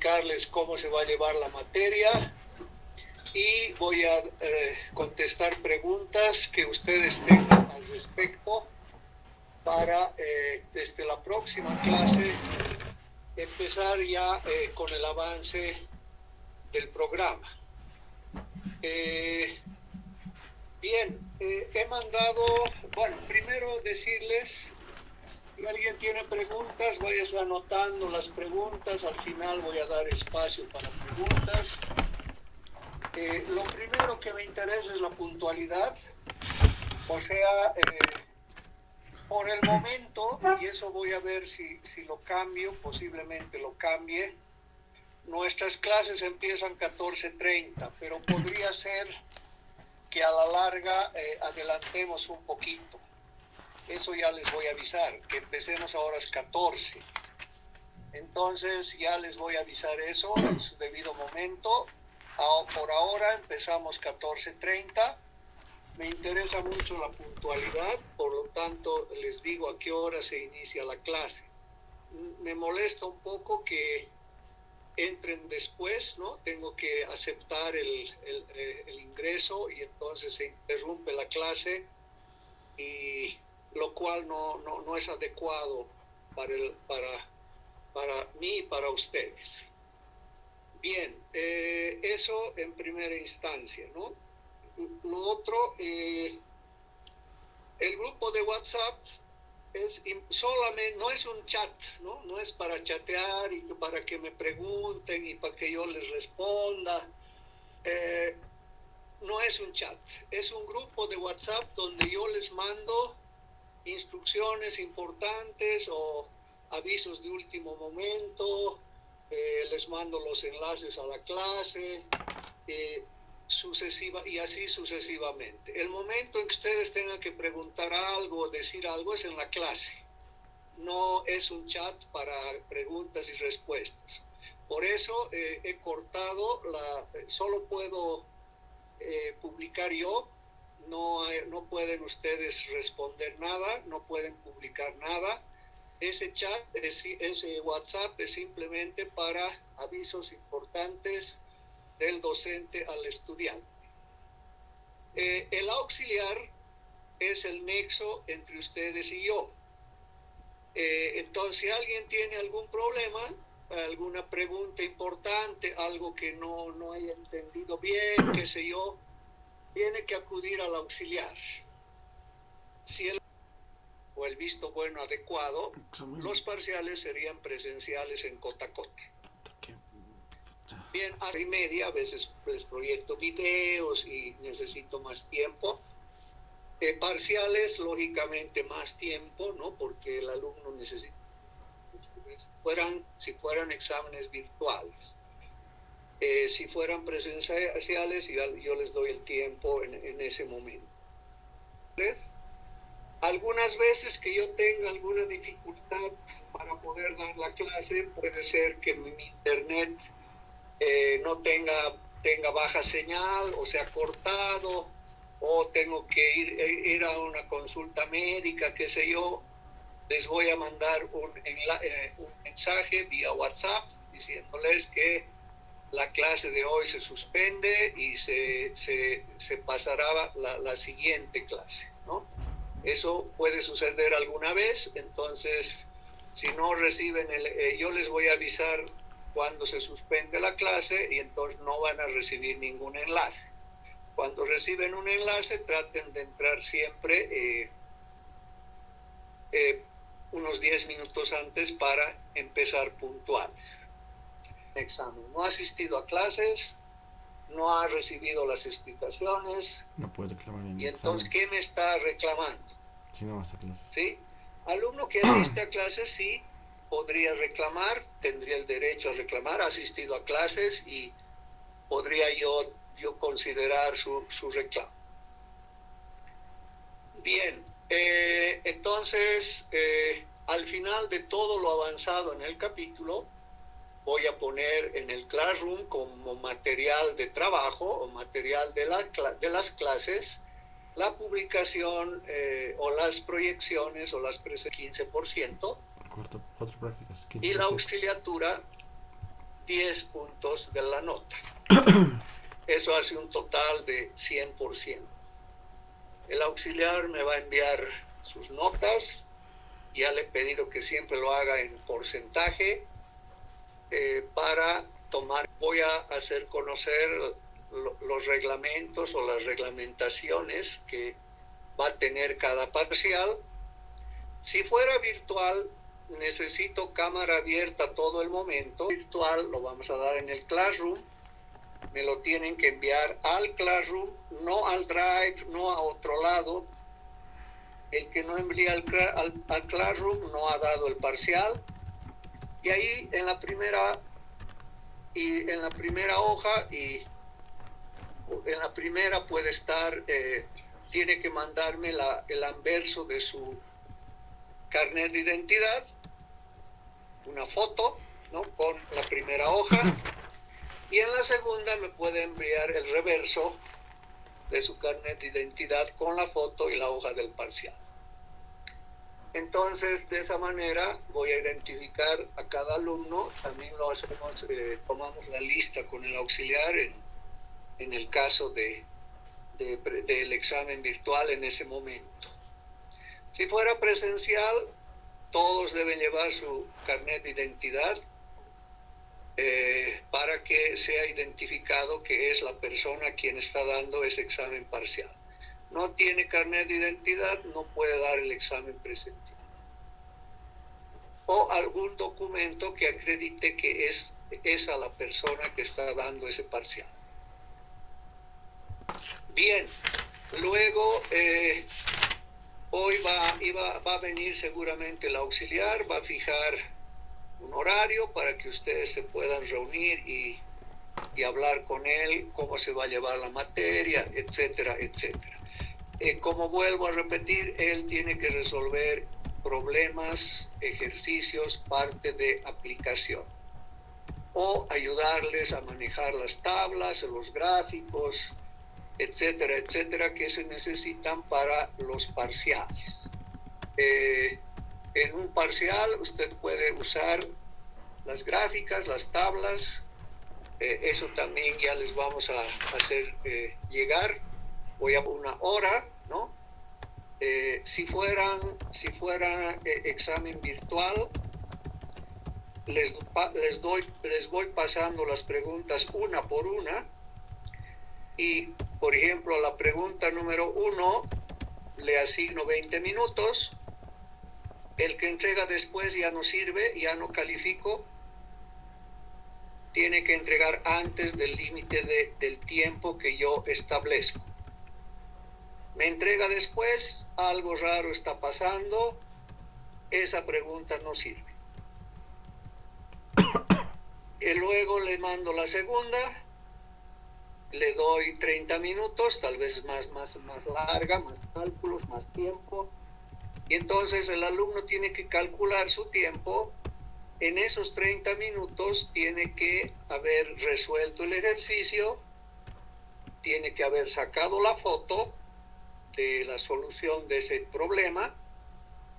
explicarles cómo se va a llevar la materia y voy a contestar preguntas que ustedes tengan al respecto para desde la próxima clase empezar ya con el avance del programa. Bien, he mandado, bueno, primero decirles, si alguien tiene preguntas, vayas anotando las preguntas, al final voy a dar espacio para preguntas. Lo primero que me interesa es la puntualidad, o sea, por el momento, y eso voy a ver si lo cambio, posiblemente lo cambie, nuestras clases empiezan 14:30, pero podría ser que a la larga adelantemos un poquito. Eso ya les voy a avisar, que empecemos a horas 14. Entonces ya les voy a avisar eso en su debido momento. Por ahora empezamos 14:30. Me interesa mucho la puntualidad, por lo tanto les digo a qué hora se inicia la clase. Me molesta un poco que entren después, ¿no? Tengo que aceptar el ingreso y entonces se interrumpe la clase, y lo cual no es adecuado para mí y para ustedes. Bien, eso en primera instancia, ¿no? Lo otro, el grupo de WhatsApp solamente, no es un chat, ¿no? No es para chatear y para que me pregunten y para que yo les responda. No es un chat, es un grupo de WhatsApp donde yo les mando instrucciones importantes o avisos de último momento, les mando los enlaces a la clase, y así sucesivamente. El momento en que ustedes tengan que preguntar algo o decir algo es en la clase. No es un chat para preguntas y respuestas. Por eso he cortado solo puedo publicar yo. No pueden ustedes responder nada, no pueden publicar nada. Ese chat, ese WhatsApp es simplemente para avisos importantes del docente al estudiante. El auxiliar es el nexo entre ustedes y yo. Entonces, si alguien tiene algún problema, alguna pregunta importante, algo que no haya entendido bien, qué sé yo, tiene que acudir al auxiliar. Si o el visto bueno adecuado, los parciales serían presenciales en cota a cota. Bien, a 1:30, a veces les proyecto videos y necesito más tiempo. Parciales, lógicamente más tiempo, ¿no? Porque el alumno necesita, si fueran exámenes virtuales. Si fueran presenciales, yo les doy el tiempo en ese momento. Algunas veces que yo tenga alguna dificultad para poder dar la clase, puede ser que mi internet no tenga baja señal o sea cortado, o tengo que ir a una consulta médica, qué sé yo. Les voy a mandar un mensaje vía WhatsApp diciéndoles que la clase de hoy se suspende y se pasará la siguiente clase, ¿no? Eso puede suceder alguna vez. Entonces, si no reciben yo les voy a avisar cuando se suspende la clase y entonces no van a recibir ningún enlace. Cuando reciben un enlace, traten de entrar siempre unos 10 minutos antes para empezar puntuales. Examen. No ha asistido a clases, no ha recibido las explicaciones. No puede reclamar en y entonces, ¿qué me está reclamando? Si no vas a clases. ¿Sí? Alumno que asiste a clases sí podría reclamar, tendría el derecho a reclamar, ha asistido a clases y podría yo considerar su reclamo. Bien, entonces al final de todo lo avanzado en el capítulo, voy a poner en el Classroom como material de trabajo o material de las clases la publicación o las proyecciones o las 15%. Cuatro prácticas, 15%. Y la auxiliatura 10 puntos de la nota. Eso hace un total de 100%. El auxiliar me va a enviar sus notas. Ya le he pedido que siempre lo haga en porcentaje para tomar. Voy a hacer conocer los reglamentos o las reglamentaciones que va a tener cada parcial. Si fuera virtual, necesito cámara abierta todo el momento. Virtual lo vamos a dar en el Classroom. Me lo tienen que enviar al Classroom, no al Drive, no a otro lado. El que no envía al Classroom no ha dado el parcial. Y ahí en la primera hoja y en la primera puede estar, tiene que mandarme el anverso de su carnet de identidad, una foto, ¿no?, con la primera hoja, y en la segunda me puede enviar el reverso de su carnet de identidad con la foto y la hoja del parcial. Entonces, de esa manera voy a identificar a cada alumno. También lo hacemos, tomamos la lista con el auxiliar en el caso del examen virtual en ese momento. Si fuera presencial, todos deben llevar su carnet de identidad para que sea identificado que es la persona quien está dando ese examen parcial. No tiene carnet de identidad, no puede dar el examen presencial. O algún documento que acredite que es esa la persona que está dando ese parcial. Bien, luego hoy va a venir seguramente el auxiliar, va a fijar un horario para que ustedes se puedan reunir y hablar con él, cómo se va a llevar la materia, etcétera, etcétera. Como vuelvo a repetir, él tiene que resolver problemas, ejercicios, parte de aplicación, o ayudarles a manejar las tablas, los gráficos, etcétera, etcétera, que se necesitan para los parciales. En un parcial usted puede usar las gráficas, las tablas, eso también ya les vamos a hacer llegar. Voy a una hora, ¿no? Si fuera examen virtual, les voy pasando las preguntas una por una. Y, por ejemplo, la pregunta número 1 le asigno 20 minutos. El que entrega después ya no sirve, ya no califico. Tiene que entregar antes del límite del tiempo que yo establezco. Me entrega después, algo raro está pasando, esa pregunta no sirve. Y luego le mando la segunda, le doy 30 minutos, tal vez más larga, más cálculos, más tiempo. Y entonces el alumno tiene que calcular su tiempo. En esos 30 minutos tiene que haber resuelto el ejercicio, tiene que haber sacado la foto de la solución de ese problema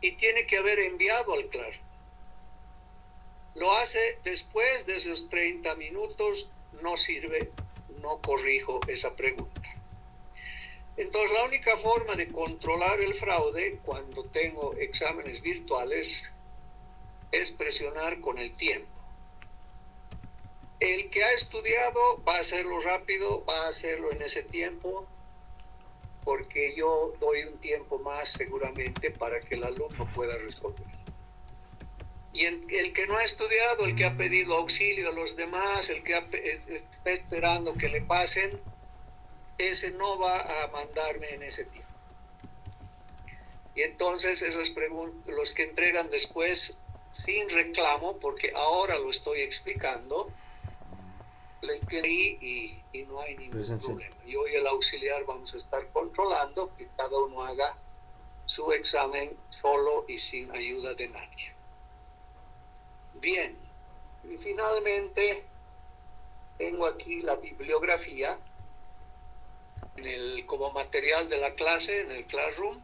y tiene que haber enviado al Classroom. Lo hace después de esos 30 minutos, no sirve, no corrijo esa pregunta. Entonces, la única forma de controlar el fraude cuando tengo exámenes virtuales es presionar con el tiempo. El que ha estudiado va a hacerlo rápido, va a hacerlo en ese tiempo, porque yo doy un tiempo más seguramente para que el alumno pueda resolver. Y el que no ha estudiado, el que ha pedido auxilio a los demás, el que está esperando que le pasen, ese no va a mandarme en ese tiempo. Y entonces esas preguntas, los que entregan después sin reclamo, porque ahora lo estoy explicando, le quedé y no hay ningún problema. Yo y el auxiliar vamos a estar controlando que cada uno haga su examen solo y sin ayuda de nadie. Bien, y finalmente tengo aquí la bibliografía como material de la clase en el Classroom.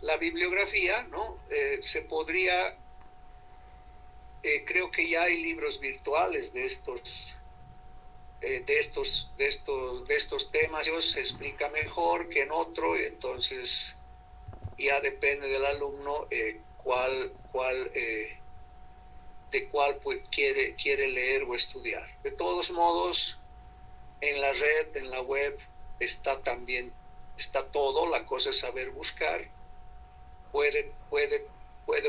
La bibliografía, ¿no? Se podría creo que ya hay libros virtuales de estos temas. Dios se explica mejor que en otro, entonces ya depende del alumno de cuál pues, quiere leer o estudiar. De todos modos, en la red, en la web, está todo. La cosa es saber buscar. Puede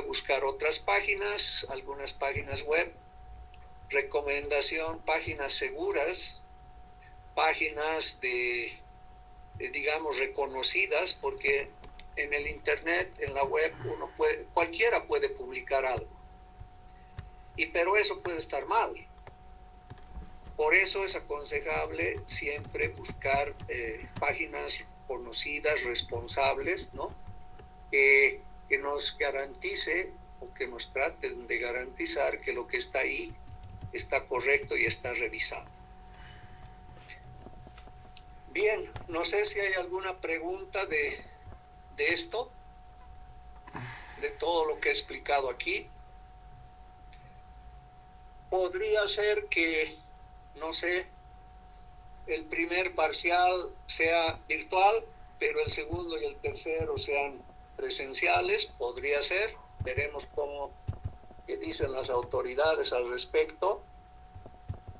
buscar otras páginas, algunas páginas web, recomendación, páginas seguras, páginas digamos, reconocidas, porque en el internet, en la web, cualquiera puede publicar algo. Pero eso puede estar mal. Por eso es aconsejable siempre buscar páginas conocidas, responsables, ¿no? Que nos garantice o que nos traten de garantizar que lo que está ahí está correcto y está revisado. Bien, no sé si hay alguna pregunta de esto, de todo lo que he explicado aquí. Podría ser que, no sé, el primer parcial sea virtual, pero el segundo y el tercero sean presenciales, podría ser. Veremos qué dicen las autoridades al respecto.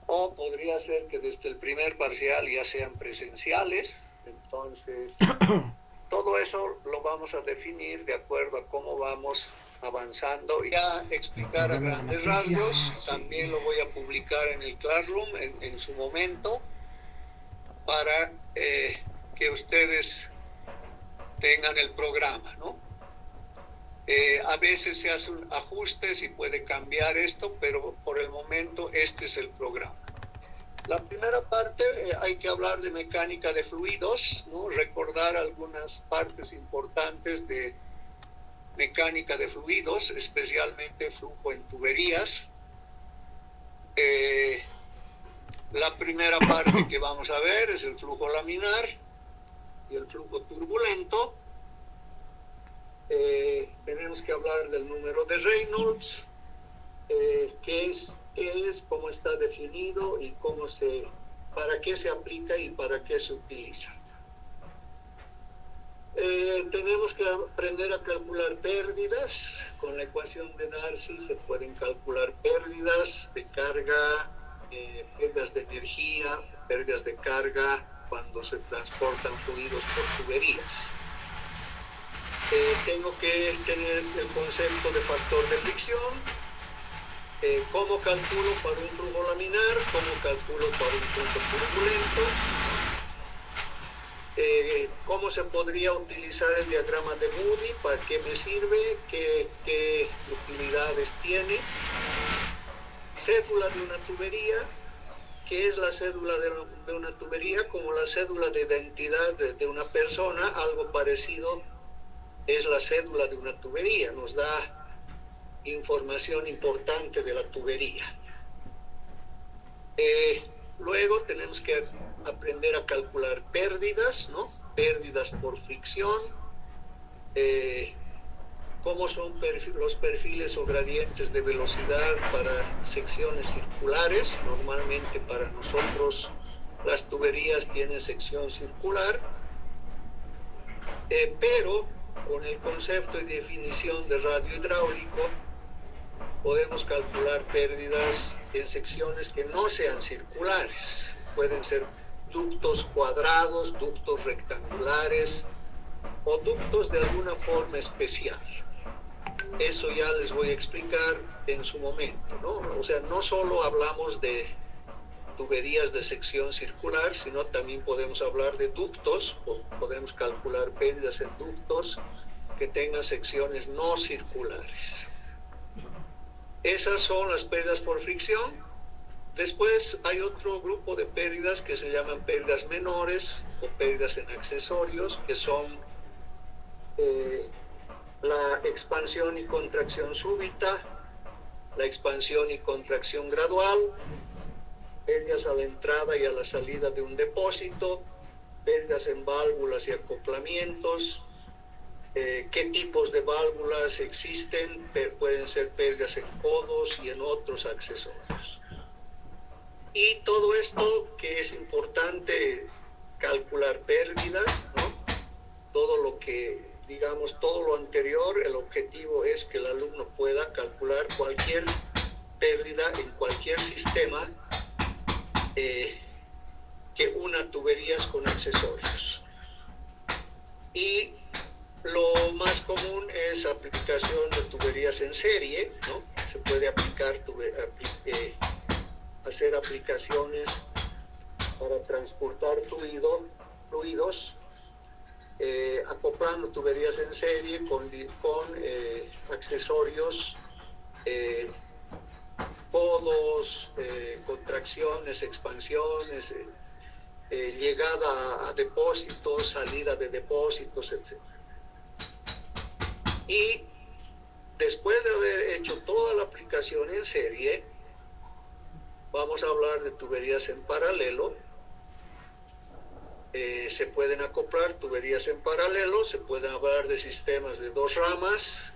O podría ser que desde el primer parcial ya sean presenciales. Entonces, todo eso lo vamos a definir de acuerdo a cómo vamos avanzando. Ya explicar a grandes rasgos, sí. También lo voy a publicar en el Classroom en su momento, para que ustedes tengan el programa, ¿no? A veces se hacen ajustes y puede cambiar esto, pero por el momento este es el programa. La primera parte hay que hablar de mecánica de fluidos, ¿no? Recordar algunas partes importantes de mecánica de fluidos, especialmente flujo en tuberías. La primera parte que vamos a ver es el flujo laminar y el flujo turbulento. Tenemos que hablar del número de Reynolds, qué es, cómo está definido y para qué se aplica y para qué se utiliza. Tenemos que aprender a calcular pérdidas. Con la ecuación de Darcy se pueden calcular pérdidas de carga, pérdidas de energía, pérdidas de carga cuando se transportan fluidos por tuberías. Tengo que tener el concepto de factor de fricción, cómo calculo para un flujo laminar, cómo calculo para un flujo turbulento, cómo se podría utilizar el diagrama de Moody, para qué me sirve, qué utilidades tiene, cédula de una tubería. ¿Qué es la cédula de una tubería? Como la cédula de identidad de una persona, algo parecido es la cédula de una tubería, nos da información importante de la tubería. Luego tenemos que aprender a calcular pérdidas, ¿no? Pérdidas por fricción, cómo son los perfiles o gradientes de velocidad para secciones circulares. Normalmente para nosotros las tuberías tienen sección circular, pero con el concepto y definición de radio hidráulico podemos calcular pérdidas en secciones que no sean circulares. Pueden ser ductos cuadrados, ductos rectangulares o ductos de alguna forma especial. Eso ya les voy a explicar en su momento, ¿no? O sea, no solo hablamos de tuberías de sección circular, sino también podemos hablar de ductos, o podemos calcular pérdidas en ductos que tengan secciones no circulares. Esas son las pérdidas por fricción. Después hay otro grupo de pérdidas que se llaman pérdidas menores o pérdidas en accesorios, que son la expansión y contracción súbita, la expansión y contracción gradual, pérdidas a la entrada y a la salida de un depósito, pérdidas en válvulas y acoplamientos, qué tipos de válvulas existen, pueden ser pérdidas en codos y en otros accesorios. Y todo esto que es importante calcular pérdidas, ¿no? Todo lo que, digamos, todo lo anterior, el objetivo es que el alumno pueda calcular cualquier pérdida en cualquier sistema que una tuberías con accesorios. Y lo más común es aplicación de tuberías en serie, ¿no? Se puede aplicar hacer aplicaciones para transportar fluidos, acoplando tuberías en serie con accesorios, codos, contracciones, expansiones, llegada a depósitos, salida de depósitos, etc. Y después de haber hecho toda la aplicación en serie, vamos a hablar de tuberías en paralelo. Se pueden acoplar tuberías en paralelo, se pueden hablar de sistemas de 2 ramas,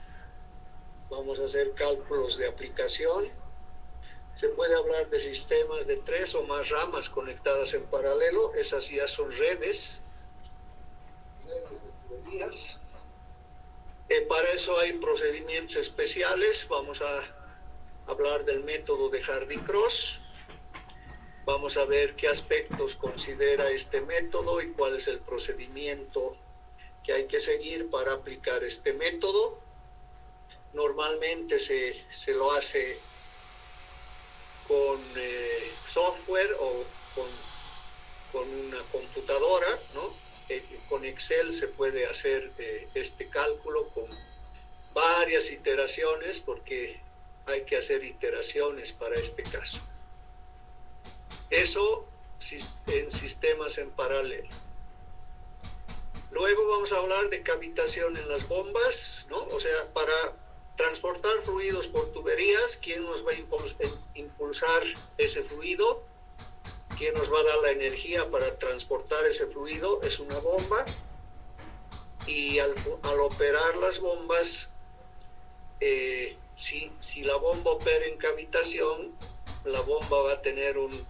vamos a hacer cálculos de aplicación. Se puede hablar de sistemas de 3 o más ramas conectadas en paralelo, esas ya son redes de tuberías. Para eso hay procedimientos especiales, vamos a hablar del método de Hardy-Cross. Vamos a ver qué aspectos considera este método y cuál es el procedimiento que hay que seguir para aplicar este método. Normalmente se lo hace con software o con una computadora, ¿no? Con Excel se puede hacer este cálculo con varias iteraciones porque hay que hacer iteraciones para este caso. Eso en sistemas en paralelo. Luego vamos a hablar de cavitación en las bombas, ¿no? O sea, para transportar fluidos por tuberías, ¿quién nos va a impulsar ese fluido? ¿Quién nos va a dar la energía para transportar ese fluido? Es una bomba. Y al operar las bombas, si la bomba opera en cavitación, la bomba va a tener un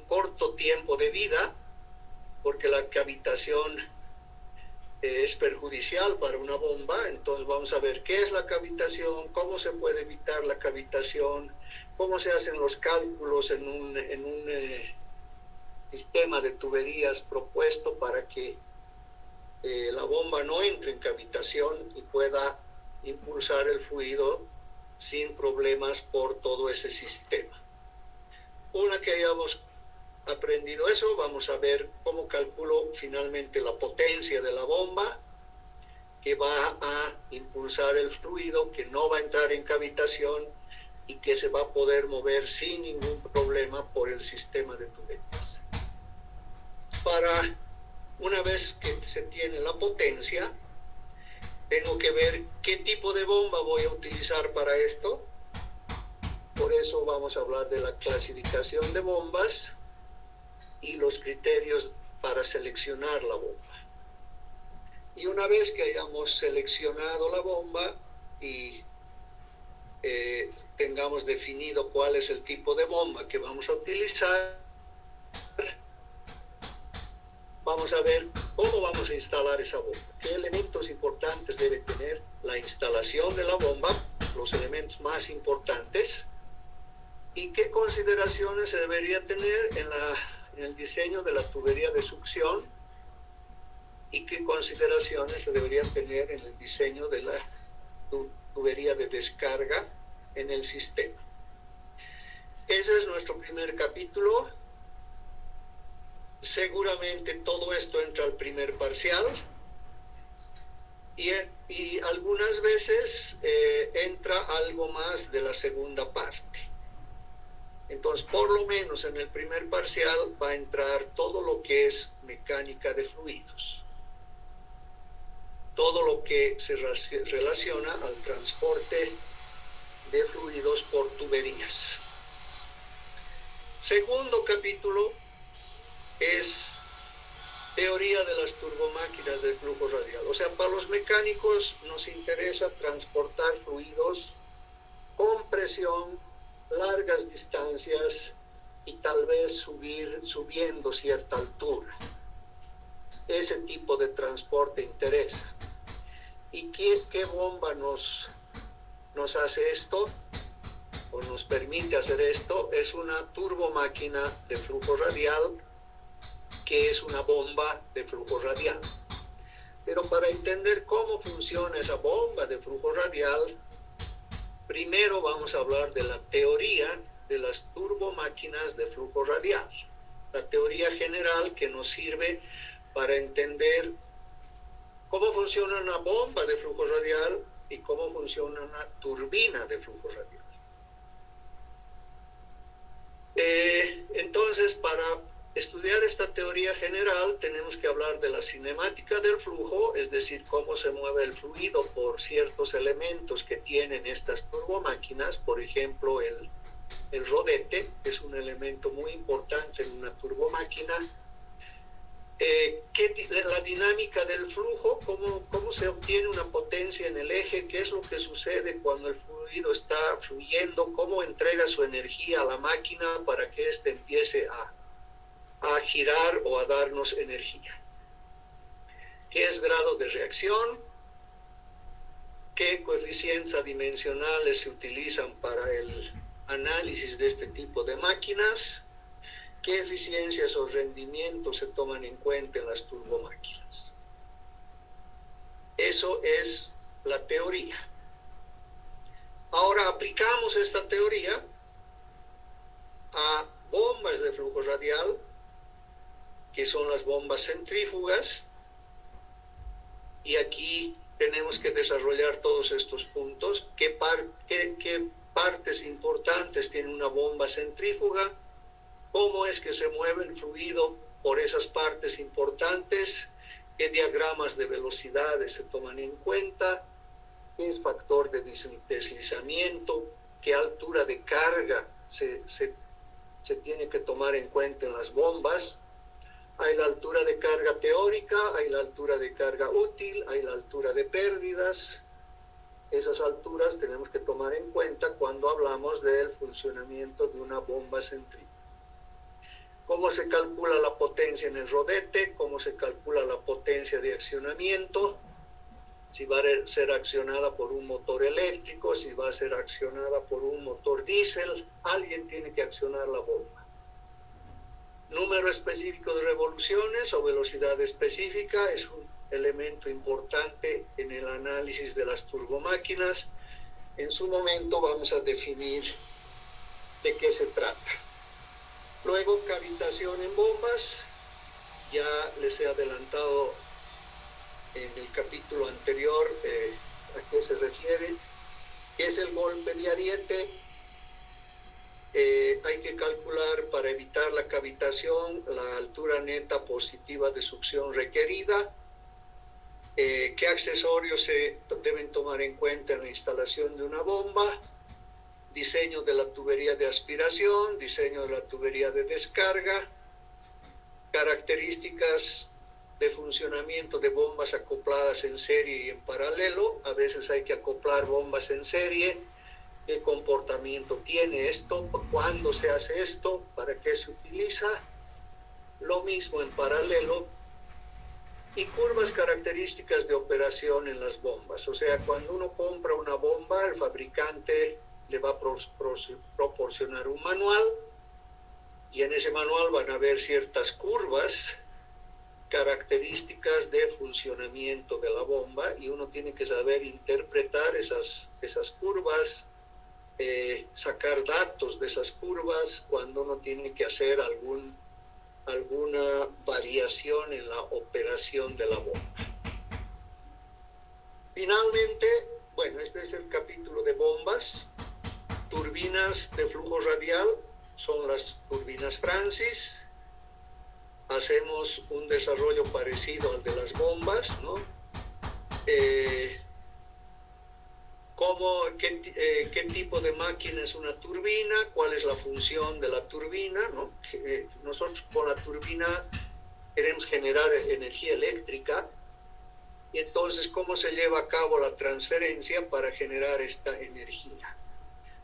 corto tiempo de vida, porque la cavitación es perjudicial para una bomba. Entonces vamos a ver qué es la cavitación, cómo se puede evitar la cavitación, cómo se hacen los cálculos en un sistema de tuberías propuesto para que la bomba no entre en cavitación y pueda impulsar el fluido sin problemas por todo ese sistema. Una que hayamos aprendido eso, vamos a ver cómo calculo finalmente la potencia de la bomba que va a impulsar el fluido, que no va a entrar en cavitación y que se va a poder mover sin ningún problema por el sistema de tuberías. Una vez que se tiene la potencia, tengo que ver qué tipo de bomba voy a utilizar para esto. Por eso vamos a hablar de la clasificación de bombas y los criterios para seleccionar la bomba. Y una vez que hayamos seleccionado la bomba y tengamos definido cuál es el tipo de bomba que vamos a utilizar, vamos a ver cómo vamos a instalar esa bomba, qué elementos importantes debe tener la instalación de la bomba, los elementos más importantes, y qué consideraciones se debería tener en el diseño de la tubería de succión y qué consideraciones se deberían tener en el diseño de la tubería de descarga en el sistema. Ese es nuestro primer capítulo. Seguramente todo esto entra al primer parcial y algunas veces entra algo más de la segunda parte. Entonces, por lo menos en el primer parcial va a entrar todo lo que es mecánica de fluidos, todo lo que se relaciona al transporte de fluidos por tuberías. Segundo capítulo es teoría de las turbomáquinas de flujo radial. O sea, para los mecánicos nos interesa transportar fluidos con presión, largas distancias y tal vez subiendo cierta altura. Ese tipo de transporte interesa. ¿Y qué bomba nos hace esto o nos permite hacer esto? Es una turbomáquina de flujo radial, que es una bomba de flujo radial. Pero para entender cómo funciona esa bomba de flujo radial, primero vamos a hablar de la teoría de las turbomáquinas de flujo radial. La teoría general que nos sirve para entender cómo funciona una bomba de flujo radial y cómo funciona una turbina de flujo radial. Entonces, para estudiar esta teoría general tenemos que hablar de la cinemática del flujo, es decir, cómo se mueve el fluido por ciertos elementos que tienen estas turbomáquinas. Por ejemplo, el rodete es un elemento muy importante en una turbomáquina. La dinámica del flujo, cómo se obtiene una potencia en el eje, qué es lo que sucede cuando el fluido está fluyendo, cómo entrega su energía a la máquina para que éste empiece a girar o a darnos energía. ¿Qué es grado de reacción? ¿Qué coeficientes adimensionales se utilizan para el análisis de este tipo de máquinas? ¿Qué eficiencias o rendimientos se toman en cuenta en las turbomáquinas? Eso es la teoría. Ahora aplicamos esta teoría a bombas de flujo radial, que son las bombas centrífugas, y aquí tenemos que desarrollar todos estos puntos. ¿Qué partes importantes tiene una bomba centrífuga? ¿Cómo es que se mueve el fluido por esas partes importantes? ¿Qué diagramas de velocidades se toman en cuenta? ¿Qué es factor de deslizamiento? ¿Qué altura de carga se tiene que tomar en cuenta en las bombas? Hay la altura de carga teórica, hay la altura de carga útil, hay la altura de pérdidas. Esas alturas tenemos que tomar en cuenta cuando hablamos del funcionamiento de una bomba centrífuga. ¿Cómo se calcula la potencia en el rodete? ¿Cómo se calcula la potencia de accionamiento? Si va a ser accionada por un motor eléctrico, si va a ser accionada por un motor diésel, alguien tiene que accionar la bomba. Número específico de revoluciones o velocidad específica es un elemento importante en el análisis de las turbomáquinas. En su momento vamos a definir de qué se trata. Luego, cavitación en bombas. Ya les he adelantado en el capítulo anterior a qué se refiere. ¿Qué es el golpe de ariete? Hay que calcular, para evitar la cavitación, la altura neta positiva de succión requerida. ¿Qué accesorios se deben tomar en cuenta en la instalación de una bomba? Diseño de la tubería de aspiración, diseño de la tubería de descarga, características de funcionamiento de bombas acopladas en serie y en paralelo. A veces hay que acoplar bombas en serie. ¿Qué comportamiento tiene esto? ¿Cuándo se hace esto? ¿Para qué se utiliza? Lo mismo en paralelo. Y curvas características de operación en las bombas. O sea, cuando uno compra una bomba, el fabricante le va a proporcionar un manual, y en ese manual van a haber ciertas curvas características de funcionamiento de la bomba, y uno tiene que saber interpretar esas curvas, sacar datos de esas curvas cuando uno tiene que hacer alguna variación en la operación de la bomba. Finalmente, bueno, este es el capítulo de bombas. Turbinas de flujo radial son las turbinas Francis. Hacemos un desarrollo parecido al de las bombas, ¿no? ¿Qué tipo de máquina es una turbina? ¿Cuál es la función de la turbina, ¿no? Nosotros con la turbina queremos generar energía eléctrica. Y entonces, ¿cómo se lleva a cabo la transferencia para generar esta energía?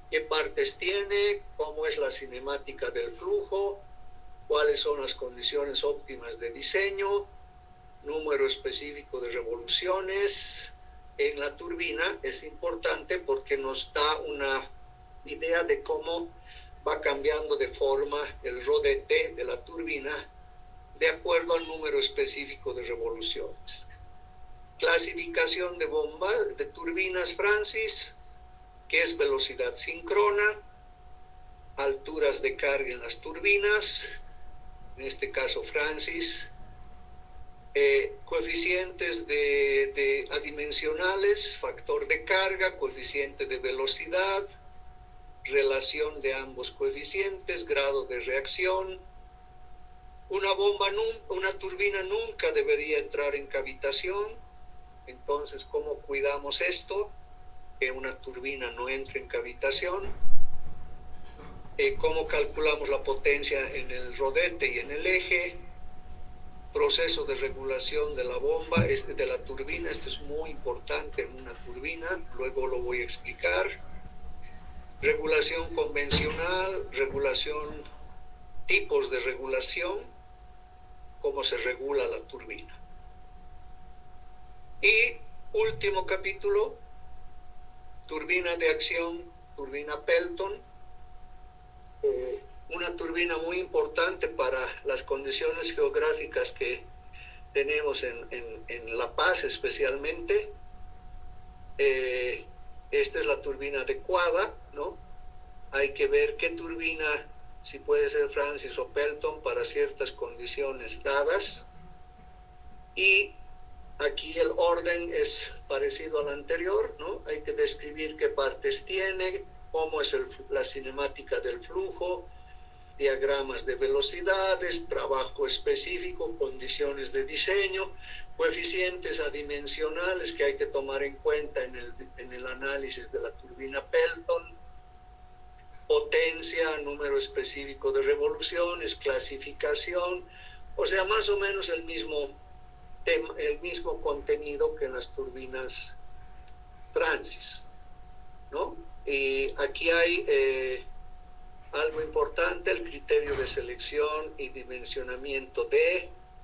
¿Qué partes tiene? ¿Cómo es la cinemática del flujo? ¿Cuáles son las condiciones óptimas de diseño? Número específico de revoluciones en la turbina es importante porque nos da una idea de cómo va cambiando de forma el rodete de la turbina de acuerdo al número específico de revoluciones. Clasificación de bombas, de turbinas Francis, que es velocidad síncrona, alturas de carga en las turbinas, en este caso Francis, coeficientes adimensionales, factor de carga, coeficiente de velocidad, relación de ambos coeficientes, grado de reacción. Una turbina nunca debería entrar en cavitación. Entonces, ¿cómo cuidamos esto? Que una turbina no entre en cavitación. ¿Cómo calculamos la potencia en el rodete y en el eje? Proceso de regulación de la bomba, de la turbina. Esto es muy importante en una turbina, luego lo voy a explicar. Regulación convencional, tipos de regulación, cómo se regula la turbina. Y último capítulo, turbina de acción, turbina Pelton. Una turbina muy importante para las condiciones geográficas que tenemos en La Paz especialmente. Esta es la turbina adecuada, ¿no? Hay que ver qué turbina, si puede ser Francis o Pelton, para ciertas condiciones dadas. Y aquí el orden es parecido al anterior, ¿no? Hay que describir qué partes tiene, cómo es la cinemática del flujo, diagramas de velocidades, trabajo específico, condiciones de diseño, coeficientes adimensionales que hay que tomar en cuenta en el análisis de la turbina Pelton, potencia, número específico de revoluciones, clasificación, o sea, más o menos el mismo contenido que en las turbinas Francis, ¿no? Y aquí hay algo importante, el criterio de selección y dimensionamiento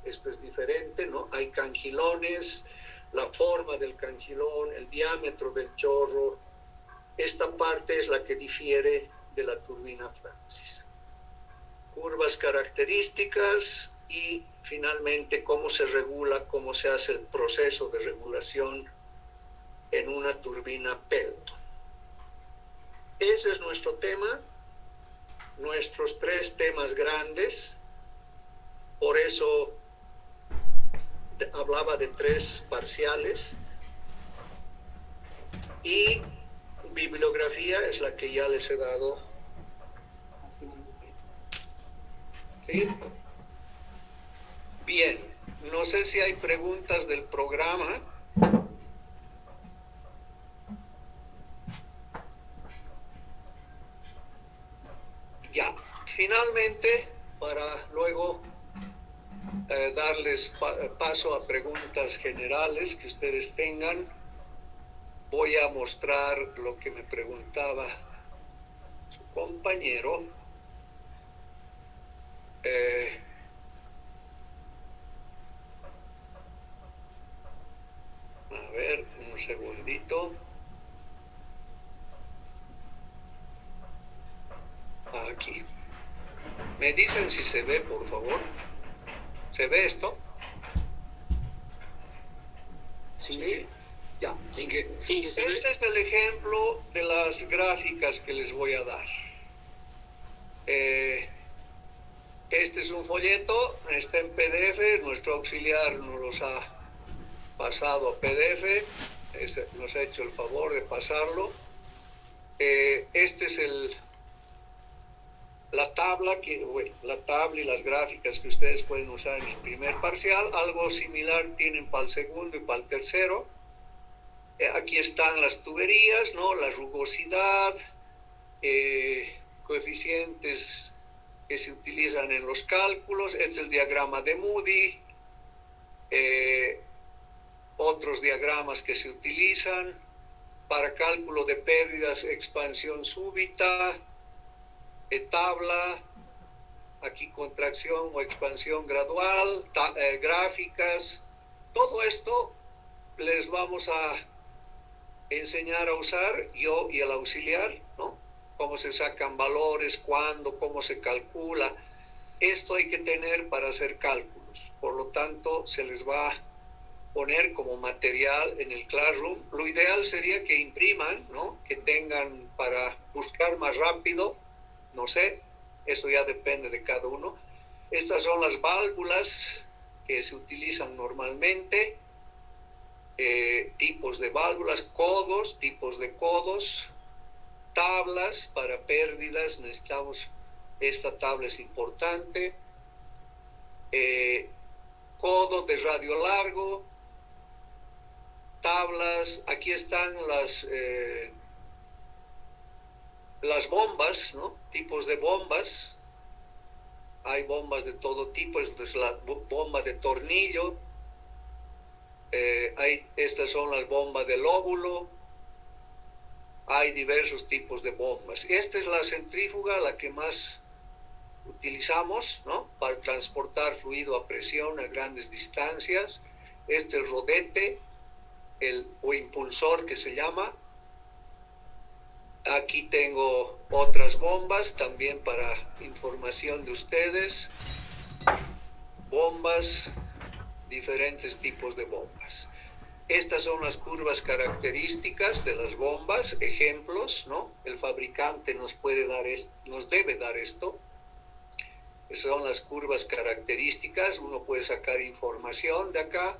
esto es diferente, ¿no? Hay cangilones, la forma del cangilón, el diámetro del chorro. Esta parte es la que difiere de la turbina Francis. Curvas características y finalmente cómo se regula, cómo se hace el proceso de regulación en una turbina Pelton. Ese es nuestro tema, nuestros 3 temas grandes. Por eso hablaba de 3 parciales. Y bibliografía es la que ya les he dado. ¿Sí? Bien, no sé si hay preguntas del programa. Ya, finalmente, para luego darles paso a preguntas generales que ustedes tengan, voy a mostrar lo que me preguntaba su compañero. A ver, un segundito. Aquí. ¿Me dicen si se ve, por favor? ¿Se ve esto? Sí. Ya. Sí, se ve. Este es el ejemplo de las gráficas que les voy a dar. Este es un folleto, está en PDF, nuestro auxiliar nos los ha pasado a PDF, nos ha hecho el favor de pasarlo. Este es la tabla y las gráficas que ustedes pueden usar en el primer parcial. Algo similar tienen para el segundo y para el tercero. Aquí están las tuberías, ¿no? La rugosidad, coeficientes que se utilizan en los cálculos. Este es el diagrama de Moody. Otros diagramas que se utilizan para cálculo de pérdidas: expansión súbita, tabla, aquí contracción o expansión gradual, gráficas. Todo esto les vamos a enseñar a usar, yo y el auxiliar, ¿no? Cómo se sacan valores, cuándo, cómo se calcula. Esto hay que tener para hacer cálculos. Por lo tanto, se les va a poner como material en el Classroom. Lo ideal sería que impriman, ¿no? Que tengan para buscar más rápido. No sé, eso ya depende de cada uno. Estas son las válvulas que se utilizan normalmente. Tipos de válvulas, codos, tipos de codos, tablas para pérdidas. Necesitamos, esta tabla es importante. Codo de radio largo, tablas. Aquí están las bombas, ¿no? Tipos de bombas. Hay bombas de todo tipo. Esta es la bomba de tornillo. Estas son las bombas de lóbulo. Hay diversos tipos de bombas. Esta es la centrífuga, la que más utilizamos, ¿no? Para transportar fluido a presión a grandes distancias. Este es el rodete, o impulsor que se llama. Aquí tengo otras bombas también para información de ustedes. Bombas, diferentes tipos de bombas. Estas son las curvas características de las bombas, ejemplos, ¿no? El fabricante nos debe dar esto. Son las curvas características. Uno puede sacar información de acá.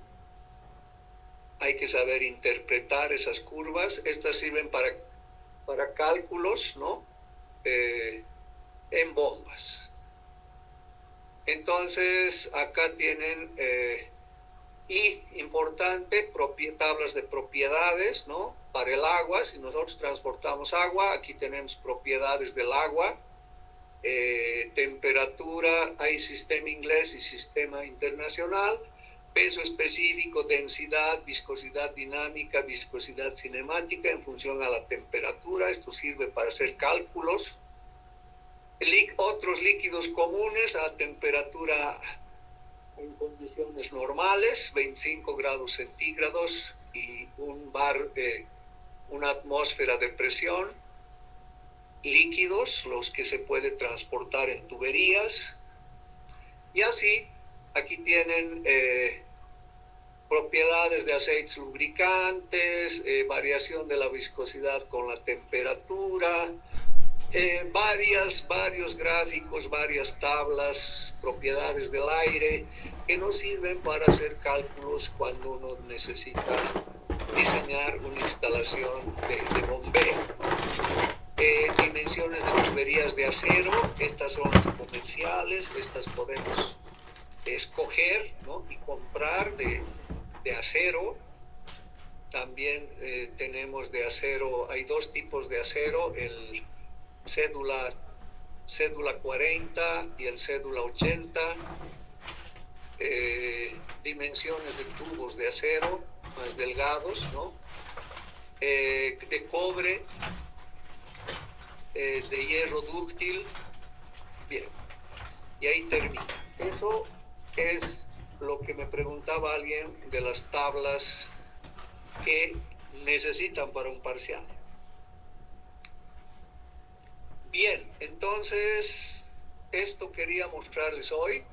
Hay que saber interpretar esas curvas. Estas sirven para cálculos, ¿no? En bombas. Entonces, acá tienen, y importante, tablas de propiedades, ¿no? Para el agua, si nosotros transportamos agua, aquí tenemos propiedades del agua. Temperatura, hay sistema inglés y sistema internacional. Peso específico, densidad, viscosidad dinámica, viscosidad cinemática en función a la temperatura. Esto sirve para hacer cálculos. Otros líquidos comunes a temperatura en condiciones normales, 25 grados centígrados y una atmósfera de presión. Líquidos, los que se puede transportar en tuberías. Y así, aquí tienen propiedades de aceites lubricantes, variación de la viscosidad con la temperatura, varios gráficos, varias tablas, propiedades del aire, que nos sirven para hacer cálculos cuando uno necesita diseñar una instalación de bombeo. Dimensiones de tuberías de acero. Estas son las comerciales. Estas podemos escoger, ¿no? Y comprar de acero. También tenemos de acero. Hay dos tipos de acero: el cédula 40 y el cédula 80. Dimensiones de tubos de acero más delgados, ¿no? De cobre, de hierro dúctil. Bien, y ahí termina. Eso es lo que me preguntaba alguien de las tablas que necesitan para un parcial. Bien, entonces esto quería mostrarles hoy.